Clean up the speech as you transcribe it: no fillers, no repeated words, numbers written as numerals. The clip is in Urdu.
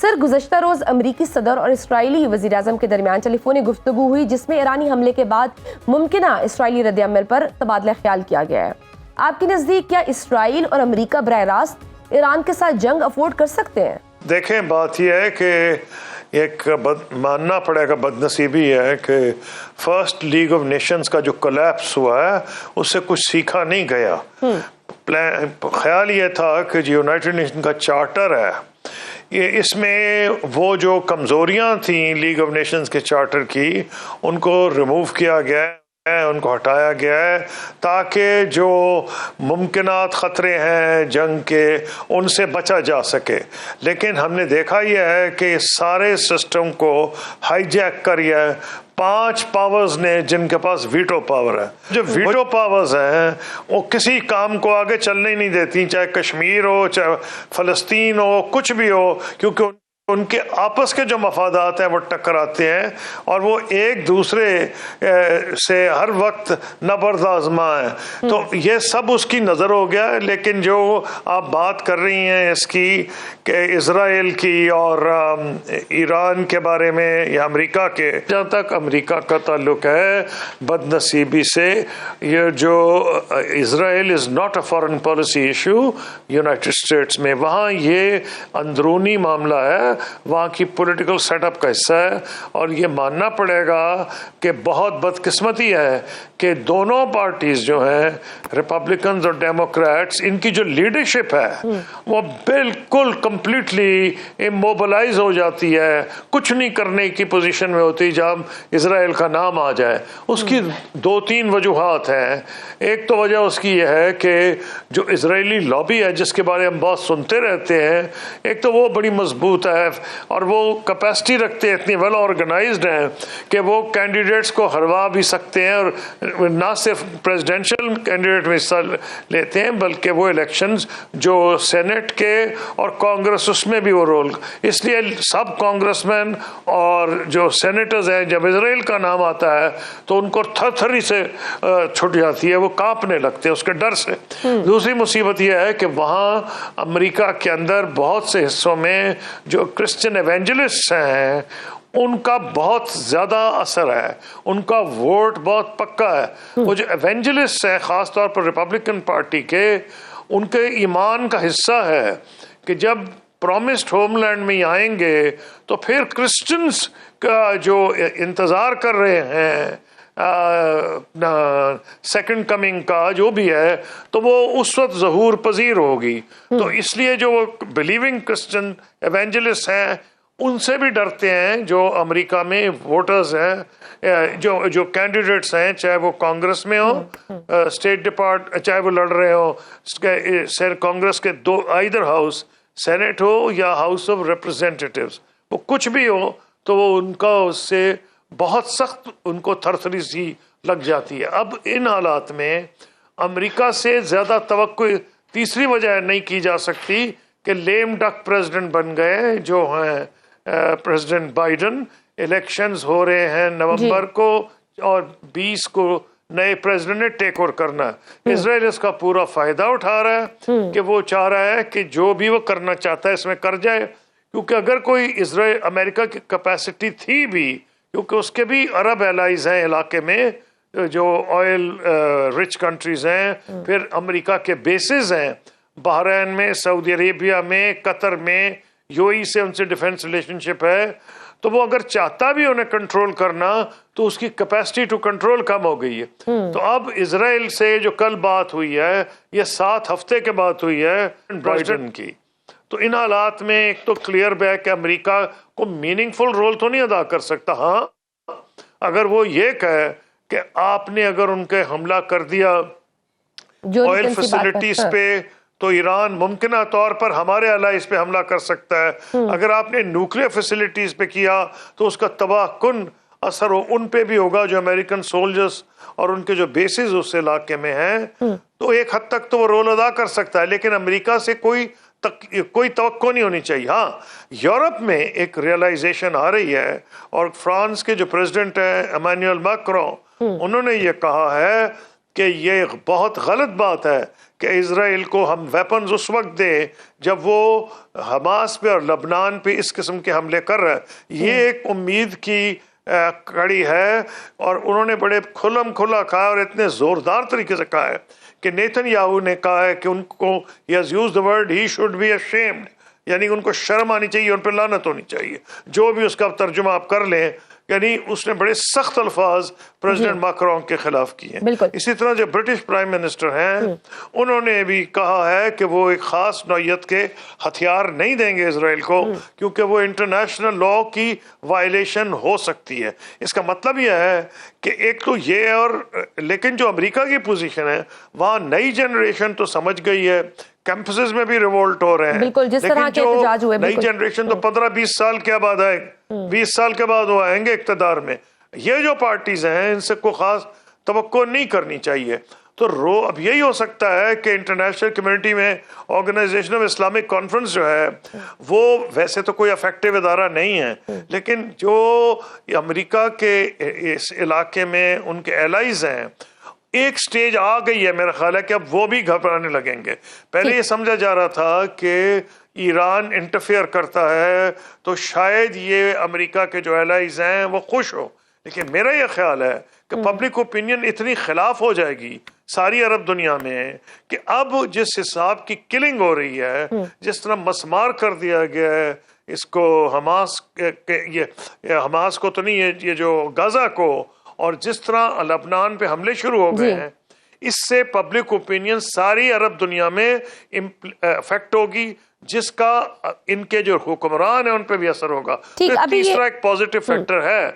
سر، گزشتہ روز امریکی صدر اور اسرائیلی وزیر اعظم کے درمیان ٹیلی فونی گفتگو ہوئی جس میں ایرانی حملے کے بعد ممکنہ اسرائیلی رد عمل پر تبادلہ خیال کیا گیا ہے۔ آپ کے نزدیک کیا اسرائیل اور امریکہ براہ راست ایران کے ساتھ جنگ افورڈ کر سکتے ہیں؟ دیکھیں، بات یہ ہے کہ ایک ماننا پڑے گا بد نصیبی ہے کہ فرسٹ لیگ آف نیشنز کا جو کولیپس ہوا ہے اس سے کچھ سیکھا نہیں گیا۔ خیال یہ تھا کہ جو یونائٹڈ نیشن کا چارٹر ہے یہ اس میں وہ جو کمزوریاں تھیں لیگ آف نیشنز کے چارٹر کی ان کو ریموو کیا گیا ہے، ان کو ہٹایا گیا ہے تاکہ جو ممکنات خطرے ہیں جنگ کے ان سے بچا جا سکے۔ لیکن ہم نے دیکھا یہ ہے کہ سارے سسٹم کو ہائی جیک کریا ہے 5 پاورز نے جن کے پاس ویٹو پاور ہے۔ جو ویٹو پاورز ہیں وہ کسی کام کو آگے چلنے ہی نہیں دیتی، چاہے کشمیر ہو، چاہے فلسطین ہو، کچھ بھی ہو، کیونکہ ان کے آپس کے جو مفادات ہیں وہ ٹکراتے ہیں اور وہ ایک دوسرے سے ہر وقت نبرد آزما ہے۔ تو یہ سب اس کی نظر ہو گیا۔ لیکن جو آپ بات کر رہی ہیں اس کی کہ اسرائیل کی اور ایران کے بارے میں یا امریکہ کے، جہاں تک امریکہ کا تعلق ہے بد نصیبی سے یہ جو Israel is not a foreign policy issue United States میں، وہاں یہ اندرونی معاملہ ہے، وہاں کی پولیٹیکل سیٹ اپ کا حصہ ہے۔ اور یہ ماننا پڑے گا کہ بہت بدقسمتی ہے کہ دونوں پارٹیز جو ہیں ریپبلکنز اور ڈیموکریٹس، ان کی جو لیڈرشپ ہے وہ بالکل کمپلیٹلی اموبلائز ہو جاتی ہے، کچھ نہیں کرنے کی پوزیشن میں ہوتی جب اسرائیل کا نام آ جائے۔ اس کی 2-3 وجوہات ہیں۔ ایک تو وجہ اس کی یہ ہے کہ جو اسرائیلی لابی ہے جس کے بارے ہم بہت سنتے رہتے ہیں، ایک تو وہ بڑی مضبوط ہے اور وہ کیپیسٹی رکھتے ہیں، اتنی ویل آرگنائزڈ ہیں کہ وہ کینڈیڈیٹس کو ہروا بھی سکتے ہیں اور نہ صرف پریزیڈینشل کینڈیڈیٹ میں حصہ لیتے ہیں بلکہ وہ الیکشنز جو سینٹ کے اور کانگریس اس میں بھی وہ رول، اس لیے سب کانگریس مین اور جو سینیٹرز ہیں جب اسرائیل کا نام آتا ہے تو ان کو تھر تھری سے چھٹ جاتی ہے، وہ کانپنے لگتے ہیں اس کے ڈر سے۔ دوسری مصیبت یہ ہے کہ وہاں امریکہ کے اندر بہت سے حصوں میں جو کرسچن ایونجلسٹ ہیں ان کا بہت زیادہ اثر ہے، ان کا ووٹ بہت پکا ہے۔ وہ جو ایونجلسٹ ہیں خاص طور پر ریپبلکن پارٹی کے، ان کے ایمان کا حصہ ہے کہ جب پرومسڈ ہوم لینڈ میں آئیں گے تو پھر کرسچنز کا جو انتظار کر رہے ہیں سیکنڈ کمنگ کا جو بھی ہے تو وہ اس وقت ظہور پذیر ہوگی۔ تو اس لیے جو بلیونگ کرسچن ایونجلسٹ ہیں ان سے بھی ڈرتے ہیں جو امریکہ میں ووٹرز ہیں، جو کینڈیڈیٹس ہیں، چاہے وہ کانگریس میں ہو، اسٹیٹ ڈپارٹ چاہے وہ لڑ رہے ہو کانگریس کے آئیدر ہاؤس، سینٹ ہو یا ہاؤس آف ریپرزینٹیٹیوز، وہ کچھ بھی ہو تو وہ ان کا اس سے بہت سخت ان کو تھرتھری سی لگ جاتی ہے۔ اب ان حالات میں امریکہ سے زیادہ توقع تیسری وجہ نہیں کی جا سکتی کہ لیم ڈک پریزیڈنٹ بن گئے جو ہیں پریزیڈنٹ بائیڈن۔ الیکشنز ہو رہے ہیں نومبر کو اور 20 کو نئے پریزیڈنٹ نے ٹیک اوور کرنا ہے۔ اسرائیل اس کا پورا فائدہ اٹھا رہا ہے کہ وہ چاہ رہا ہے کہ جو بھی وہ کرنا چاہتا ہے اس میں کر جائے، کیونکہ اگر کوئی اسرائیل امریکہ کی کیپیسٹی تھی بھی، کیونکہ اس کے بھی عرب الائز ہیں علاقے میں جو آئل رچ کنٹریز ہیں، پھر امریکہ کے بیسز ہیں بحرین میں، سعودی عربیہ میں، قطر میں، یو ای سے ان سے ڈیفنس ریلیشن شپ ہے، تو وہ اگر چاہتا بھی انہیں کنٹرول کرنا تو اس کی کیپیسٹی ٹو کنٹرول کم ہو گئی ہے۔ تو اب اسرائیل سے جو کل بات ہوئی ہے یہ 7 ہفتے کے بعد ہوئی ہے بائیڈن کی، تو ان حالات میں ایک تو کلیئر ہے کہ امریکہ کو میننگ فل رول تو نہیں ادا کر سکتا۔ ہاں اگر وہ یہ کہے کہ آپ نے اگر ان کے حملہ کر دیا آئل فیسلٹیز پہ تو ایران ممکنہ طور پر ہمارے الائز پہ حملہ کر سکتا ہے، اگر آپ نے نیوکلیر فیسلٹیز پہ کیا تو اس کا تباہ کن اثر ان پہ بھی ہوگا جو امریکن سولجرز اور ان کے جو بیسز اس علاقے میں ہیں۔ تو ایک حد تک تو وہ رول ادا کر سکتا ہے، لیکن امریکہ سے کوئی توقع نہیں ہونی چاہیے۔ ہاں یورپ میں ایک ریئلائزیشن آ رہی ہے، اور فرانس کے جو پریزیڈنٹ ہیں ایمانوئل میکرون، انہوں نے یہ کہا ہے کہ یہ بہت غلط بات ہے کہ اسرائیل کو ہم ویپنز اس وقت دیں جب وہ حماس پہ اور لبنان پہ اس قسم کے حملے کر رہا ہے. یہ ایک امید کی کڑی ہے، اور انہوں نے بڑے کھلم کھلا کہا اور اتنے زوردار طریقے سے کہا ہے کہ نیتن یاہو نے کہا ہے کہ ان کو he has used the word he should be ashamed، یعنی ان کو شرم آنی چاہیے، ان پہ لعنت ہونی چاہیے، جو بھی اس کا ترجمہ آپ کر لیں. یعنی اس نے بڑے سخت الفاظ پریزیڈنٹ ماکرون کے خلاف کیے ہیں. اسی طرح جو برٹش پرائم منسٹر ہیں انہوں نے بھی کہا ہے کہ وہ ایک خاص نوعیت کے ہتھیار نہیں دیں گے اسرائیل کو، کیونکہ وہ انٹرنیشنل لا کی وائلیشن ہو سکتی ہے. اس کا مطلب یہ ہے کہ ایک تو یہ، اور لیکن جو امریکہ کی پوزیشن ہے وہاں نئی جنریشن تو سمجھ گئی ہے، کیمپسز میں بھی ریولٹ ہو رہے ہیں، بالکل جس طرح کے احتجاج ہوئے. نئی جنریشن تو 15-20 سال کے بعد آئے، 20 سال کے بعد وہ آئیں گے اقتدار میں. یہ جو پارٹیز ہیں ان سے کوئی خاص توقع نہیں کرنی چاہیے. تو اب یہی ہو سکتا ہے کہ انٹرنیشنل کمیونٹی میں آرگنائزیشن آف اسلامک کانفرنس جو ہے وہ ویسے تو کوئی افیکٹو ادارہ نہیں ہے، لیکن جو امریکہ کے اس علاقے میں ان کے ایلائز ہیں، ایک سٹیج آ گئی ہے میرا خیال ہے کہ اب وہ بھی گھبرانے لگیں گے. پہلے یہ سمجھا جا رہا تھا کہ ایران انٹرفیئر کرتا ہے تو شاید یہ امریکہ کے جو ایلائز ہیں وہ خوش ہو، لیکن میرا یہ خیال ہے کہ پبلک اوپینین اتنی خلاف ہو جائے گی ساری عرب دنیا میں کہ اب جس حساب کی کلنگ ہو رہی ہے، جس طرح مسمار کر دیا گیا ہے اس کو حماس کو تو نہیں، یہ جو غزہ کو، اور جس طرح لبنان پہ حملے شروع ہو گئے ہیں، اس سے پبلک اوپینین ساری عرب دنیا میں افیکٹ ہوگی، جس کا ان کے جو حکمران ہیں ان پہ بھی اثر ہوگا. تو تیسرا ایک پازیٹیو فیکٹر ہے